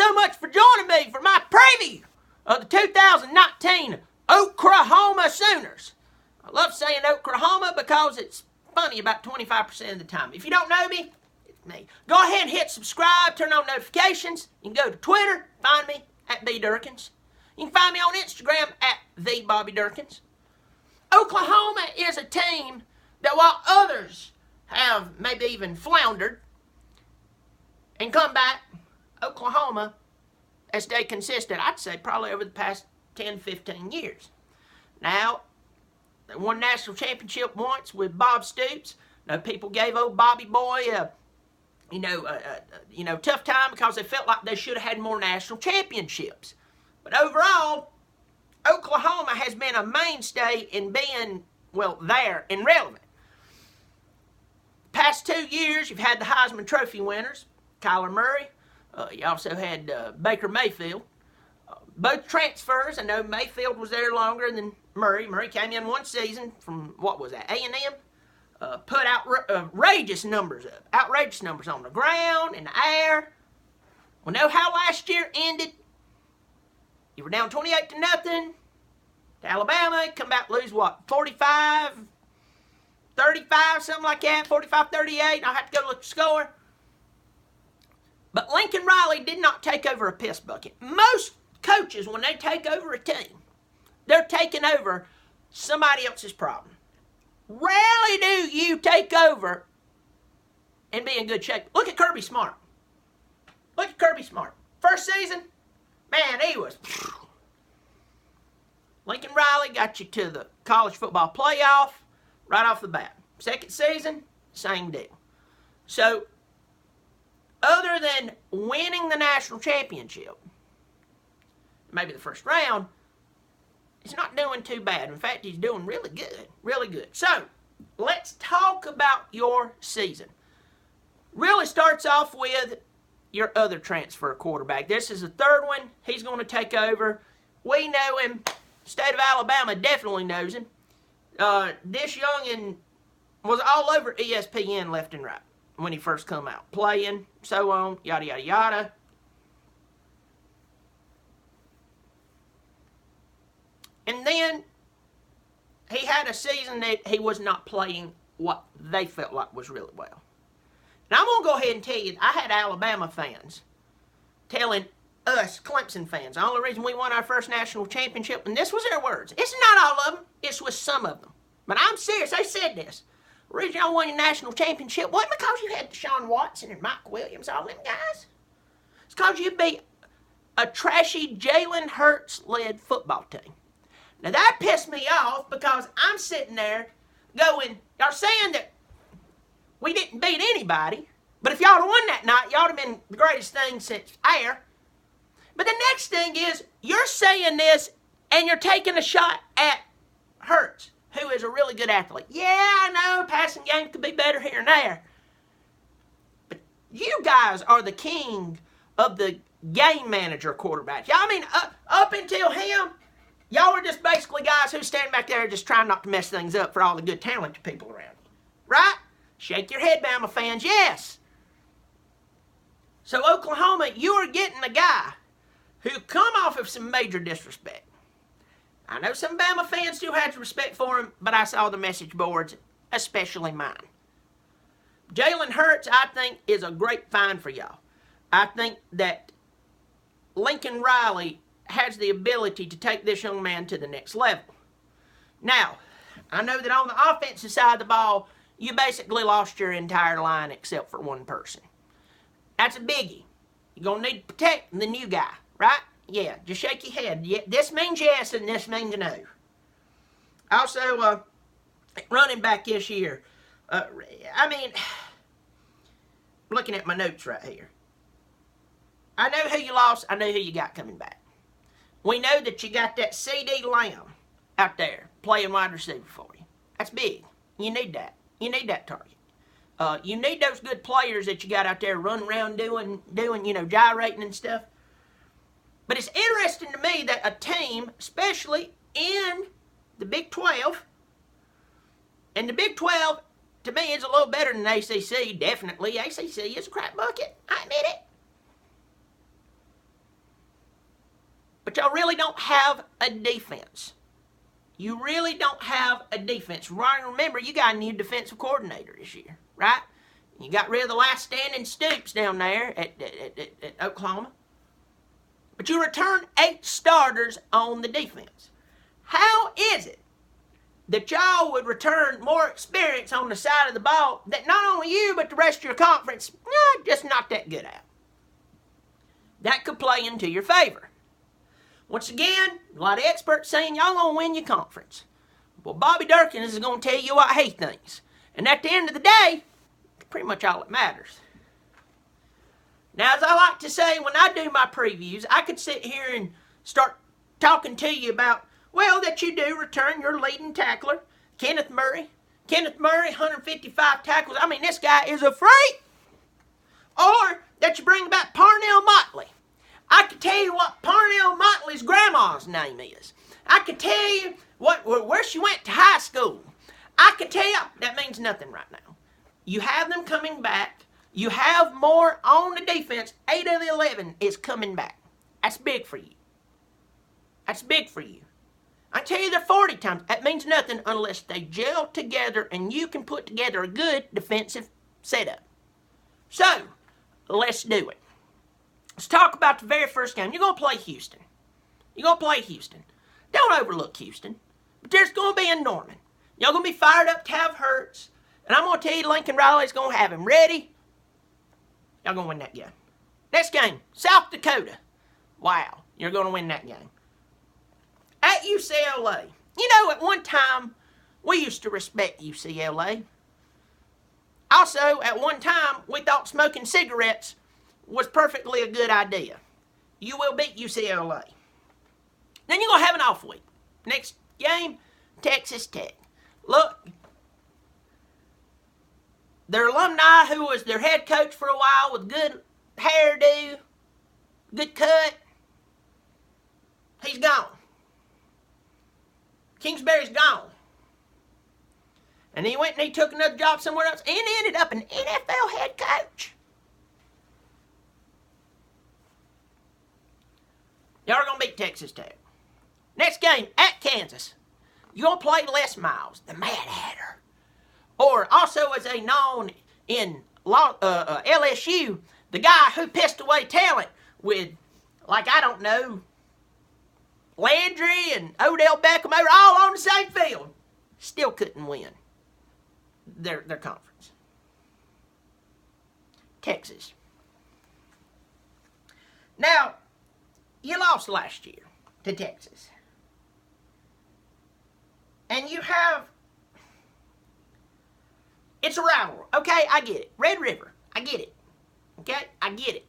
so much for joining me for my preview of the 2019 Oklahoma Sooners. I love saying Oklahoma because it's funny about 25% of the time. If you don't know me, it's me. Go ahead and hit subscribe, turn on notifications. You can go to Twitter, find me at B Dirkens. You can find me on Instagram at the Bobby Dirkens. Oklahoma is a team that while others have maybe even floundered and come back, Oklahoma has stayed consistent, I'd say, probably over the past 10, 15 years. Now, they won national championship once with Bob Stoops. Now, people gave old Bobby boy tough time because they felt like they should have had more national championships. But overall, Oklahoma has been a mainstay in being, there and relevant. Past 2 years, you've had the Heisman Trophy winners, Kyler Murray. You also had Baker Mayfield. Both transfers. I know Mayfield was there longer than Murray. Murray came in one season from, A&M? Put outrageous numbers up. Outrageous numbers on the ground, in the air. We know how last year ended. You were down 28-0 to Alabama. Come back, lose 45, 35, something like that. 45-38. I'll have to go look at the score. But Lincoln Riley did not take over a piss bucket. Most coaches, when they take over a team, they're taking over somebody else's problem. Rarely do you take over and be in good shape. Look at Kirby Smart. First season, man, he was... Lincoln Riley got you to the college football playoff right off the bat. Second season, same deal. So, other than winning the national championship, maybe the first round, he's not doing too bad. In fact, he's doing really good. Really good. So, let's talk about your season. Really starts off with your other transfer quarterback. This is the third one. He's going to take over. We know him. State of Alabama definitely knows him. This youngin' was all over ESPN left and right when he first come out. Playing, so on, yada, yada, yada. And then he had a season that he was not playing what they felt like was really well. And I'm going to go ahead and tell you, I had Alabama fans telling us, Clemson fans, the only reason we won our first national championship, and this was their words, it's not all of them, it's with some of them. But I'm serious, they said this. The reason y'all won your national championship wasn't because you had Deshaun Watson and Mike Williams, all them guys. It's because you beat a trashy Jalen Hurts-led football team. Now that pissed me off because I'm sitting there going, y'all saying that we didn't beat anybody, but if y'all had won that night, y'all would have been the greatest thing since air. But the next thing is, you're saying this and you're taking a shot at Hurts, who is a really good athlete. Yeah, I know, passing game could be better here and there. But you guys are the king of the game manager quarterbacks. Y'all, I mean, up until him, y'all were just basically guys who stand back there just trying not to mess things up for all the good talented people around you. Right? Shake your head, Bama fans, yes. So Oklahoma, you are getting a guy who come off of some major disrespect. I know some Bama fans still had respect for him, but I saw the message boards, especially mine. Jalen Hurts, I think, is a great find for y'all. I think that Lincoln Riley has the ability to take this young man to the next level. Now, I know that on the offensive side of the ball, you basically lost your entire line except for one person. That's a biggie. You're going to need to protect the new guy, right? Yeah, just shake your head. Yeah, this means yes and this means no. Also, running back this year. Looking at my notes right here. I know who you lost. I know who you got coming back. We know that you got that C.D. Lamb out there playing wide receiver for you. That's big. You need that. You need that target. You need those good players that you got out there running around doing, gyrating and stuff. But it's interesting to me that a team, especially in the Big 12, and the Big 12, to me, is a little better than ACC, definitely. ACC is a crap bucket. I admit it. But y'all really don't have a defense. You really don't have a defense. Right? Remember, you got a new defensive coordinator this year, right? You got rid of the last standing Stoops down there at Oklahoma. But you returned 8 starters on the defense. How is it that y'all would return more experience on the side of the ball that not only you, but the rest of your conference, just not that good at? That could play into your favor. Once again, a lot of experts saying y'all gonna win your conference. Well, Bobby Dirkens is gonna tell you what he thinks. And at the end of the day, it's pretty much all that matters. Now, as I like to say when I do my previews, I could sit here and start talking to you about, well, that you do return your leading tackler, Kenneth Murray. Kenneth Murray, 155 tackles. I mean, this guy is a freak. Or that you bring back Parnell Motley. I could tell you what Parnell Motley's grandma's name is. I could tell you where she went to high school. I could tell you, that means nothing right now. You have them coming back. You have more on the defense. 8 of the 11 is coming back. That's big for you. That's big for you. I tell you, they're 40 times. That means nothing unless they gel together and you can put together a good defensive setup. So, let's do it. Let's talk about the very first game. You're going to play Houston. You're going to play Houston. Don't overlook Houston. But there's going to be a Norman. Y'all going to be fired up to have Hurts. And I'm going to tell you, Lincoln Riley's going to have him ready. Y'all going to win that game. Next game, South Dakota. Wow, you're going to win that game. At UCLA. You know, at one time, we used to respect UCLA. Also, at one time, we thought smoking cigarettes was perfectly a good idea. You will beat UCLA. Then you're going to have an off week. Next game, Texas Tech. Look, their alumni who was their head coach for a while with good hairdo, good cut, he's gone. Kingsbury's gone. And he went and he took another job somewhere else and ended up an NFL head coach. Y'all are going to beat Texas Tech. Next game, at Kansas. You're going to play Les Miles, the Mad Hatter. Or also as they known in LSU, the guy who pissed away talent with, like, I don't know, Landry and Odell Beckham. They were all on the same field. Still couldn't win their conference. Texas. Now, you lost last year to Texas. And you have... It's a rivalry. Okay, I get it. Red River. I get it. Okay, I get it.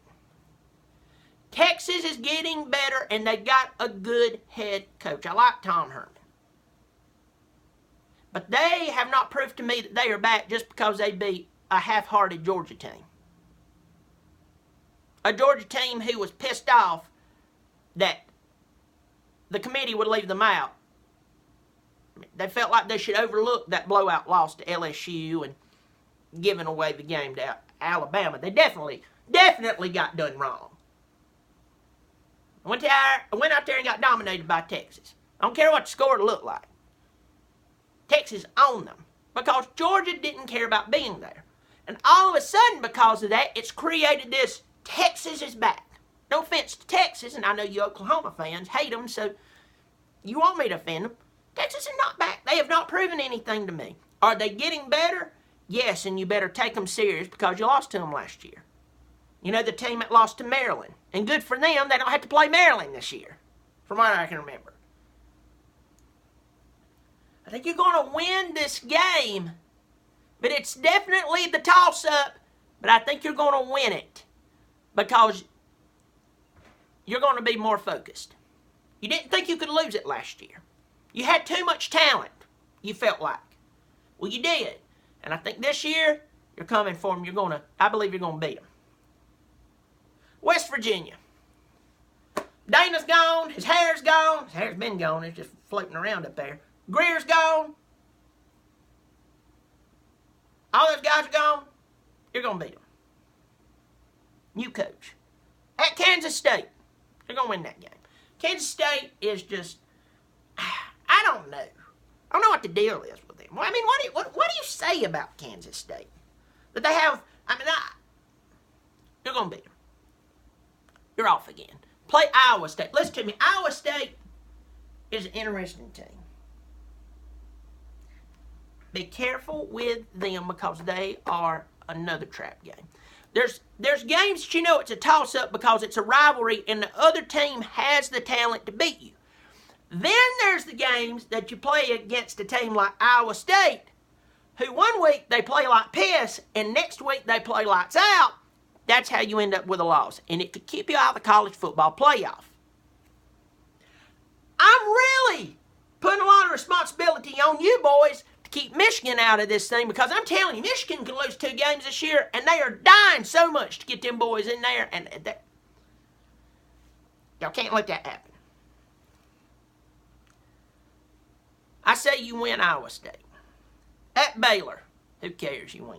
Texas is getting better, and they got a good head coach. I like Tom Herman. But they have not proved to me that they are back just because they beat a half-hearted Georgia team. A Georgia team who was pissed off that the committee would leave them out. They felt like they should overlook that blowout loss to LSU and giving away the game to Alabama. They definitely got done wrong. I went out there and got dominated by Texas. I don't care what the score looked like. Texas owned them because Georgia didn't care about being there. And all of a sudden, because of that, it's created this Texas is back. No offense to Texas, and I know you Oklahoma fans hate them, so you want me to offend them. Texas is not back. They have not proven anything to me. Are they getting better? Yes, and you better take them serious because you lost to them last year. You know, the team that lost to Maryland. And good for them, they don't have to play Maryland this year, from what I can remember. I think you're going to win this game, but it's definitely the toss-up, but I think you're going to win it because you're going to be more focused. You didn't think you could lose it last year. You had too much talent, you felt like. Well, you did. And I think this year, you're coming for them. I believe you're going to beat them. West Virginia. Dana's gone. His hair's gone. His hair's been gone. It's just floating around up there. Greer's gone. All those guys are gone. You're going to beat them. New coach. At Kansas State. You're going to win that game. Kansas State is just, I don't know. I don't know what the deal is with them. I mean, what do you say about Kansas State? That they have, you're going to beat them. You're off again. Play Iowa State. Listen to me. Iowa State is an interesting team. Be careful with them because they are another trap game. There's games that you know it's a toss-up because it's a rivalry and the other team has the talent to beat you. Then there's the games that you play against a team like Iowa State, who one week they play like piss and next week they play lights out. That's how you end up with a loss. And it could keep you out of the college football playoff. I'm really putting a lot of responsibility on you boys to keep Michigan out of this thing because I'm telling you, Michigan can lose 2 games this year and they are dying so much to get them boys in there. And y'all can't let that happen. I say you win Iowa State. At Baylor, who cares? You win.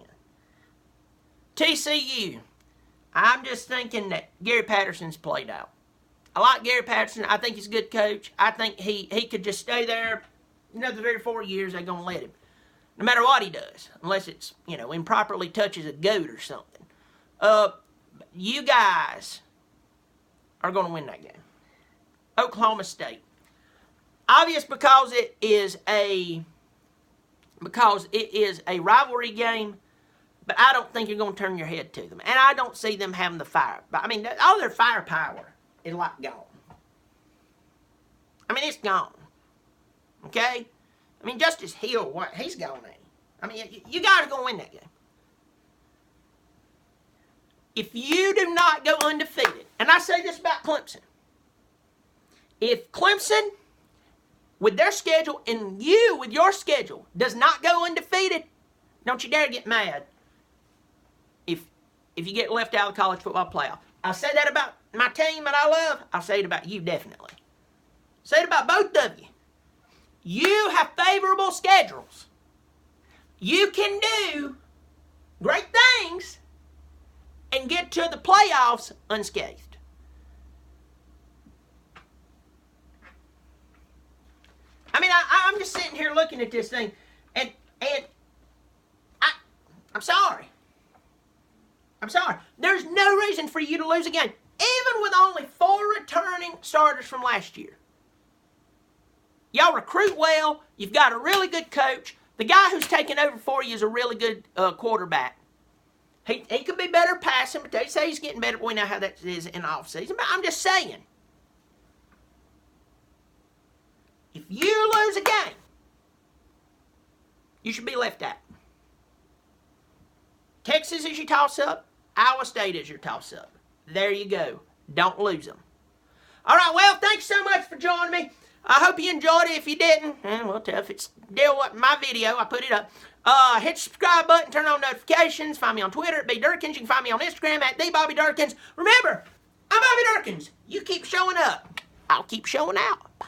TCU, I'm just thinking that Gary Patterson's played out. I like Gary Patterson. I think he's a good coach. I think he could just stay there another 3 or 4 years. They're going to let him. No matter what he does. Unless it's, improperly touches a goat or something. You guys are going to win that game. Oklahoma State. Obvious because it is a rivalry game, but I don't think you're going to turn your head to them. And I don't see them having the fire. All their firepower is like gone. It's gone. Okay? Justice Hill, he's gone now. You guys are going to win that game. If you do not go undefeated, and I say this about Clemson, if Clemson, with their schedule, and you, with your schedule, does not go undefeated, don't you dare get mad if you get left out of the college football playoff. I say that about my team that I love. I'll say it about you, definitely. Say it about both of you. You have favorable schedules. You can do great things and get to the playoffs unscathed. I'm just sitting here looking at this thing, and I'm sorry. I'm sorry. There's no reason for you to lose a game, even with only 4 returning starters from last year. Y'all recruit well. You've got a really good coach. The guy who's taking over for you is a really good quarterback. He could be better passing, but they say he's getting better. We know how that is in the offseason. But I'm just saying, if you lose a game, you should be left out. Texas is your toss-up. Iowa State is your toss-up. There you go. Don't lose them. All right, well, thanks so much for joining me. I hope you enjoyed it. If you didn't, well, if it's still my video, I put it up. Hit the subscribe button, turn on notifications. Find me on Twitter at @Dirkens. You can find me on Instagram at @Bobby Dirkens. Remember, I'm Bobby Dirkens. You keep showing up. I'll keep showing out. Bye.